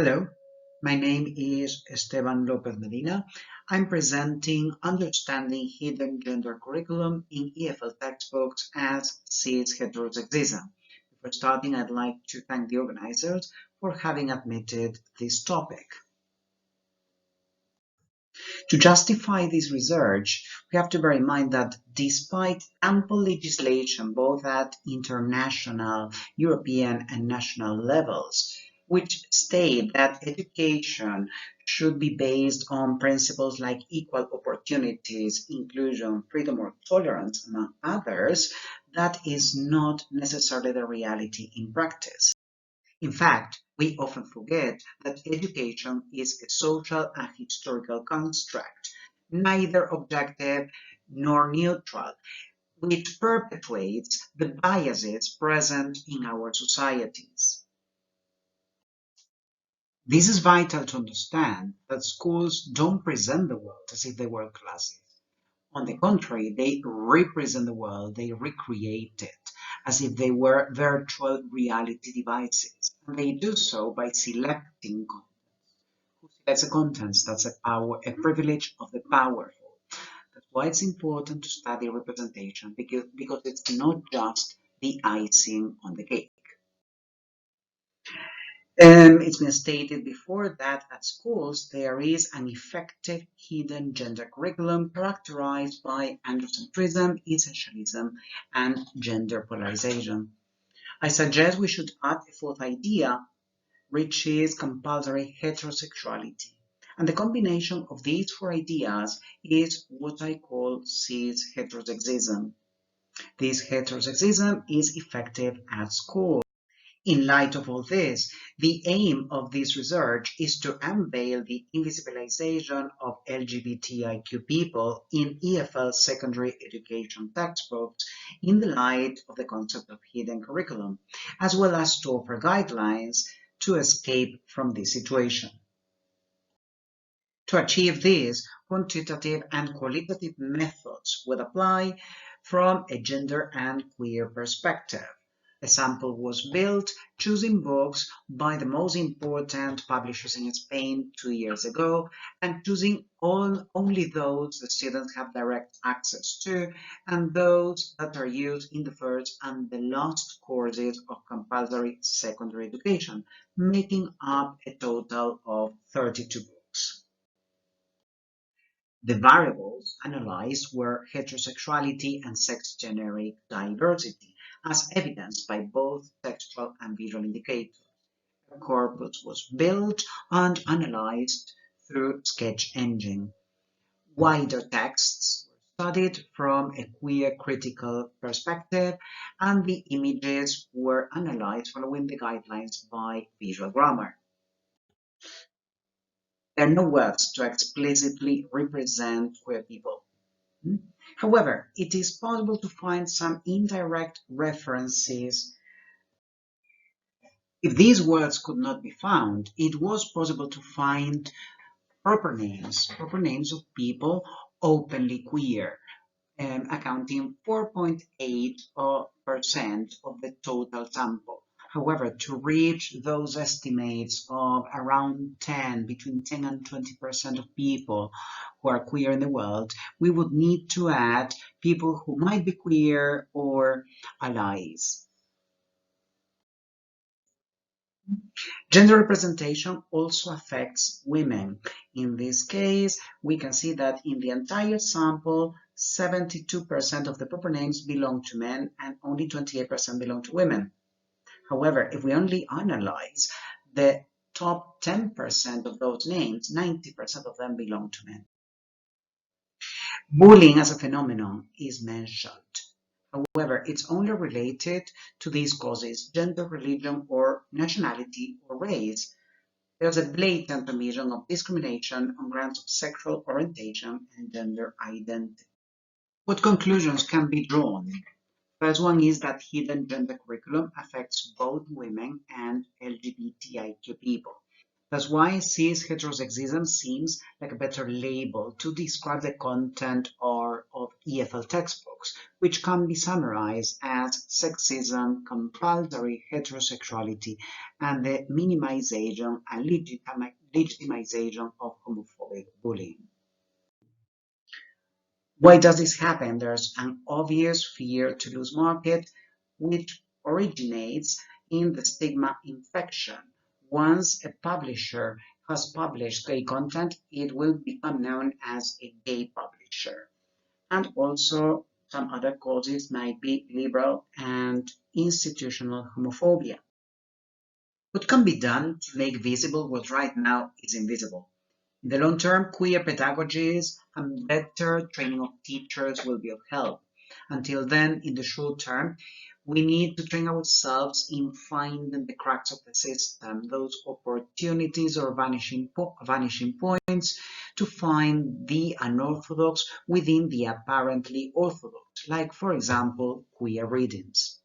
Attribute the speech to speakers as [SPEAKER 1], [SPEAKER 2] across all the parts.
[SPEAKER 1] Hello, my name is Esteban Lopez Medina. I'm presenting Understanding Hidden Gender Curriculum in EFL textbooks as Cisheterose. Before starting, I'd like to thank the organizers for having admitted this topic. To justify this research, we have to bear in mind that despite ample legislation both at international, European, and national levels, which state that education should be based on principles like equal opportunities, inclusion, freedom, or tolerance, among others, that is not necessarily the reality in practice. In fact, we often forget that education is a social and historical construct, neither objective nor neutral, which perpetuates the biases present in our societies. This is vital to understand that schools don't present the world as if they were classes. On the contrary, they represent the world, they recreate it as if they were virtual reality devices. And they do so by selecting content. Who selects the contents? That's a privilege of the powerful. That's why it's important to study representation because it's not just the icing on the cake. It's been stated before that at schools there is an effective hidden gender curriculum characterized by androcentrism, essentialism, and gender polarization. I suggest we should add a fourth idea, which is compulsory heterosexuality. And the combination of these four ideas is what I call cis heterosexism. This heterosexism is effective at school. In light of all this, the aim of this research is to unveil the invisibilization of LGBTIQ people in EFL secondary education textbooks in the light of the concept of hidden curriculum, as well as to offer guidelines to escape from this situation. To achieve this, quantitative and qualitative methods would apply from a gender and queer perspective. A sample was built choosing books by the most important publishers in Spain 2 years ago and choosing only those the students have direct access to and those that are used in the first and the last courses of compulsory secondary education, making up a total of 32 books. The variables analyzed were heterosexuality and sex-generic diversity, as evidenced by both textual and visual indicators. A corpus was built and analyzed through Sketch Engine. Wider texts were studied from a queer critical perspective, and the images were analyzed following the guidelines by Visual Grammar. There are no words to explicitly represent queer people. However, it is possible to find some indirect references. If these words could not be found, it was possible to find proper names of people openly queer, accounting 4.8% of the total sample. However, to reach those estimates of around between 10 and 20% of people who are queer in the world, we would need to add people who might be queer or allies. Gender representation also affects women. In this case, we can see that in the entire sample, 72% of the proper names belong to men and only 28% belong to women. However, if we only analyze the top 10% of those names, 90% of them belong to men. Bullying as a phenomenon is mentioned. However, it's only related to these causes, gender, religion, or nationality or race. There's a blatant omission of discrimination on grounds of sexual orientation and gender identity. What conclusions can be drawn? First one is that hidden gender curriculum affects both women and LGBTIQ people. That's why cis heterosexism seems like a better label to describe the content of of EFL textbooks, which can be summarized as sexism, compulsory heterosexuality, and the minimization and legitimization of homophobic bullying. Why does this happen? There's an obvious fear to lose market, which originates in the stigma infection. Once a publisher has published gay content, it will become known as a gay publisher. And also, some other causes might be liberal and institutional homophobia. What can be done to make visible what right now is invisible? In the long term, queer pedagogies and better training of teachers will be of help. Until then, in the short term, we need to train ourselves in finding the cracks of the system, those opportunities or vanishing points to find the unorthodox within the apparently orthodox, like, for example, queer readings.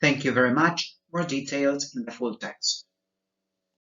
[SPEAKER 1] Thank you very much. More details in the full text.